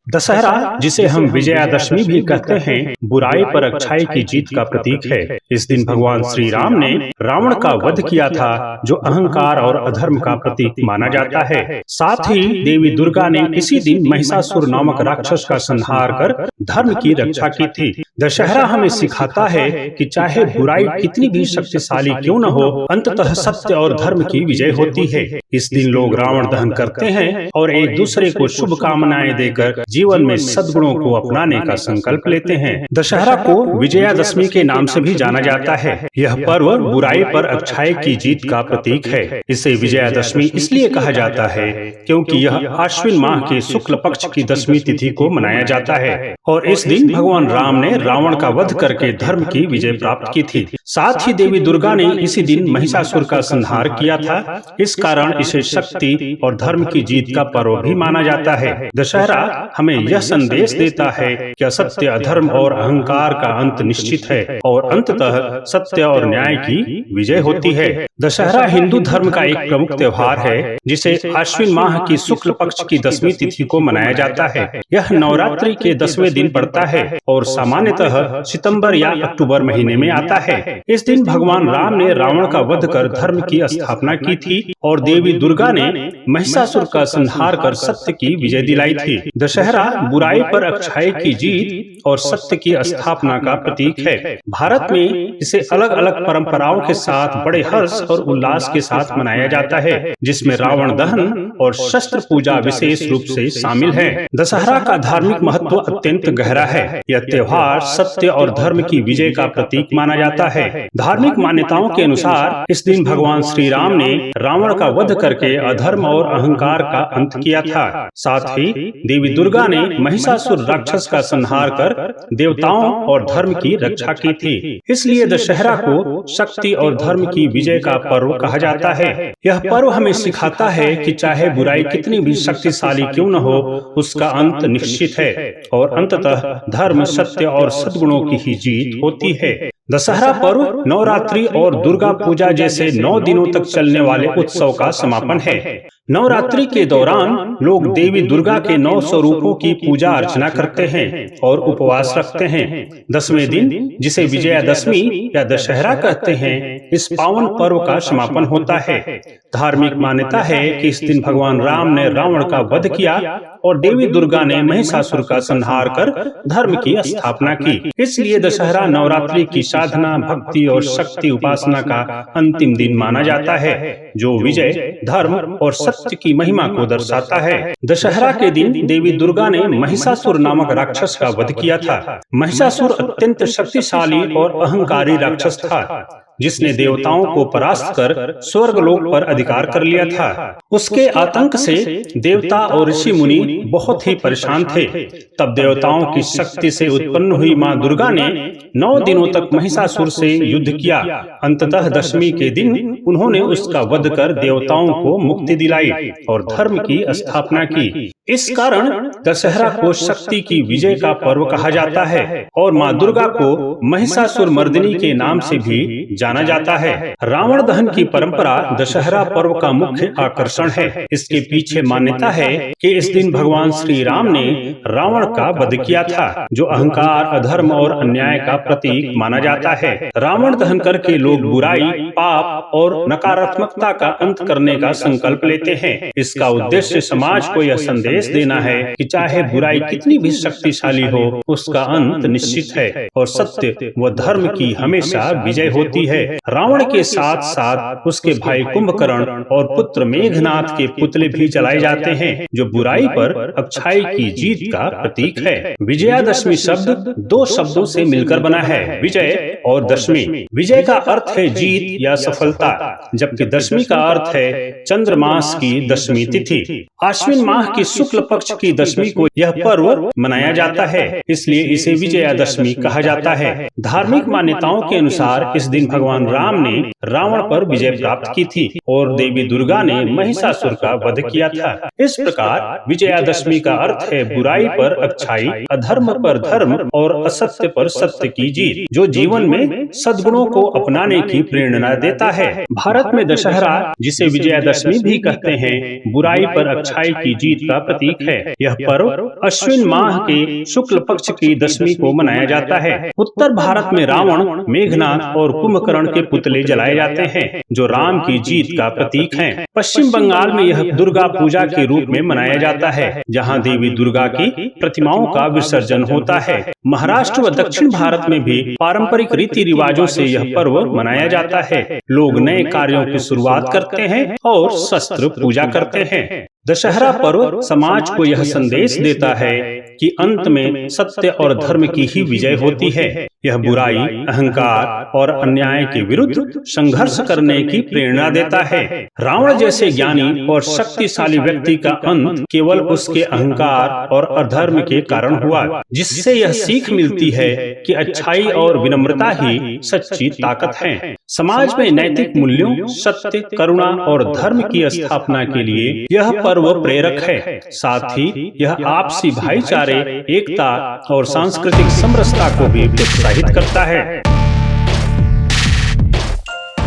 दशहरा, जिसे हम विजयादशमी भी कहते हैं, बुराई पर अच्छाई की जीत का प्रतीक है। इस दिन भगवान श्री राम ने रावण का वध किया था, जो अहंकार और अधर्म का प्रतीक माना जाता है। साथ ही देवी दुर्गा ने इसी दिन महिषासुर नामक राक्षस का संहार कर धर्म की रक्षा की थी। दशहरा हमें सिखाता है कि चाहे बुराई कितनी भी शक्तिशाली क्यों न हो, अंततः सत्य और धर्म की विजय होती है। इस दिन लोग रावण दहन करते हैं और एक दूसरे को शुभकामनाएं देकर जीवन में सद्गुणों को अपनाने का संकल्प लेते हैं। दशहरा को विजयादशमी के नाम से भी जाना जाता है। यह पर्व बुराई पर अच्छाई की जीत का प्रतीक है। इसे विजयादशमी इसलिए कहा जाता है क्योंकि यह आश्विन माह के शुक्ल पक्ष की दशमी तिथि को मनाया जाता है और इस दिन भगवान राम ने रावण का वध करके धर्म की विजय प्राप्त की थी। साथ ही देवी दुर्गा ने इसी दिन महिषासुर का संहार किया था। इस कारण इसे शक्ति और धर्म की जीत का पर्व भी माना जाता है। दशहरा हमें यह संदेश देता है कि असत्य, अधर्म और अहंकार का अंत निश्चित है और अंततः सत्य और न्याय की विजय होती है। दशहरा हिंदू धर्म का एक प्रमुख त्योहार है, जिसे आश्विन माह की शुक्ल पक्ष की दसवीं तिथि को मनाया जाता है। यह नवरात्रि के 10वें दिन पड़ता है और सामान्यतः सितंबर या अक्टूबर महीने में आता है। इस दिन भगवान राम ने रावण का वध कर धर्म की स्थापना की थी और देवी दुर्गा ने महिषासुर का संहार कर सत्य की विजय दिलाई थी। दशहरा बुराई पर अच्छाई की जीत और सत्य की स्थापना का प्रतीक है। भारत में इसे अलग अलग परंपराओं के साथ बड़े हर्ष और उल्लास के साथ मनाया जाता है, जिसमें रावण दहन और शस्त्र पूजा विशेष रूप से शामिल है। दशहरा का धार्मिक महत्व अत्यंत गहरा है। यह त्योहार सत्य और धर्म की विजय का प्रतीक माना जाता है। धार्मिक मान्यताओं के अनुसार इस दिन भगवान श्री राम ने रावण का वध करके अधर्म और अहंकार का अंत किया था। साथ ही देवी दुर्गा ने महिषासुर राक्षस का संहार कर देवताओं और धर्म की रक्षा की थी। इसलिए दशहरा को शक्ति और धर्म की विजय का पर्व कहा जाता है। यह पर्व हमें सिखाता है कि चाहे बुराई कितनी भी शक्तिशाली क्यों न हो, उसका अंत निश्चित है और अंततः धर्म, सत्य और सद्गुणों की ही जीत होती है। दशहरा पर्व नवरात्रि और दुर्गा पूजा जैसे 9 दिनों तक चलने वाले उत्सव का समापन है। नवरात्रि के दौरान लोग देवी दुर्गा के 9 स्वरूपों की पूजा अर्चना करते हैं और उपवास रखते हैं। 10वें दिन, जिसे विजयादशमी या दशहरा कहते हैं, इस पावन पर्व का समापन होता है। धार्मिक मान्यता है कि इस दिन भगवान राम ने रावण का वध किया और देवी दुर्गा ने महिषासुर का संहार कर धर्म की स्थापना की। इसलिए दशहरा नवरात्रि की साधना, भक्ति और शक्ति उपासना का अंतिम दिन माना जाता है, जो विजय, धर्म और सत्य की महिमा को दर्शाता है। दशहरा के दिन देवी दुर्गा ने महिषासुर नामक राक्षस का वध किया था। महिषासुर अत्यंत शक्तिशाली और अहंकारी राक्षस था, जिसने देवताओं को परास्त कर स्वर्गलोक पर अधिकार कर लिया था। उसके आतंक से देवता और ऋषि मुनि बहुत ही परेशान थे। तब देवताओं की शक्ति से उत्पन्न हुई मां दुर्गा ने 9 दिनों तक महिषासुर से युद्ध किया। अंततः दशमी के दिन उन्होंने उसका वध कर देवताओं को मुक्ति दिलाई और धर्म की स्थापना की। इस कारण दशहरा को शक्ति की विजय का पर्व कहा जाता है और मां दुर्गा को महिषासुर मर्दिनी के नाम से भी जाना जाता है। रावण दहन की परंपरा दशहरा पर्व का मुख्य आकर्षण है। इसके पीछे मान्यता है कि इस दिन भगवान श्री राम ने रावण का वध किया था, जो अहंकार, अधर्म और अन्याय का प्रतीक माना जाता है। रावण दहन करके लोग बुराई, पाप और नकारात्मकता का अंत करने का संकल्प लेते हैं। इसका उद्देश्य समाज को यह संदेश देना है कि चाहे बुराई कितनी भी शक्तिशाली हो, उसका अंत निश्चित है और सत्य व धर्म की हमेशा विजय होती है। रावण के साथ साथ उसके भाई कुंभकर्ण और पुत्र मेघनाथ के पुतले भी जलाए जाते हैं, जो बुराई पर अच्छाई की जीत का प्रतीक है। विजयादशमी शब्द 2 शब्दों से मिलकर बना है, विजय और दशमी। विजय का अर्थ है जीत या सफलता, जबकि दशमी का अर्थ है चंद्रमास की दशमी तिथि। आश्विन माह की शुक्ल पक्ष की दशमी को यह पर्व मनाया जाता है, इसलिए इसे विजयादशमी कहा जाता है। धार्मिक मान्यताओं के अनुसार इस दिन भगवान भगवान राम ने रावण पर विजय प्राप्त की थी और देवी दुर्गा ने महिषासुर का वध किया था। इस प्रकार विजयादशमी का अर्थ है बुराई पर अच्छाई, अधर्म पर धर्म और असत्य पर सत्य की जीत, जो जीवन में सद्गुणों को अपनाने की प्रेरणा देता है। भारत में दशहरा, जिसे विजयादशमी भी कहते हैं, बुराई पर अच्छाई की जीत का प्रतीक है। यह पर्व अश्विन माह के शुक्ल पक्ष की दशमी को मनाया जाता है। उत्तर भारत में रावण, मेघनाद और कुंभकर्ण के पुतले जलाए जाते हैं, जो राम की जीत का प्रतीक हैं। पश्चिम बंगाल में यह दुर्गा पूजा के रूप में मनाया जाता है, जहां देवी दुर्गा की प्रतिमाओं का विसर्जन होता है। महाराष्ट्र व दक्षिण भारत में भी पारंपरिक रीति रिवाजों से यह पर्व मनाया जाता है। लोग नए कार्यों की शुरुआत करते हैं और शस्त्र पूजा करते हैं। दशहरा पर्व समाज को यह संदेश देता है कि अंत में सत्य और धर्म की ही विजय होती है। यह बुराई, अहंकार और अन्याय के विरुद्ध संघर्ष करने की प्रेरणा देता है। रावण जैसे ज्ञानी और शक्तिशाली व्यक्ति का अंत केवल उसके अहंकार और अधर्म के कारण हुआ, जिससे यह सीख मिलती है कि अच्छाई और विनम्रता ही सच्ची ताकत है। समाज में नैतिक मूल्यों, सत्य, करुणा और धर्म की स्थापना के लिए यह पर्व प्रेरक है। साथ ही यह आपसी भाईचारे, एकता और सांस्कृतिक समरसता को भी प्रोत्साहित करता है।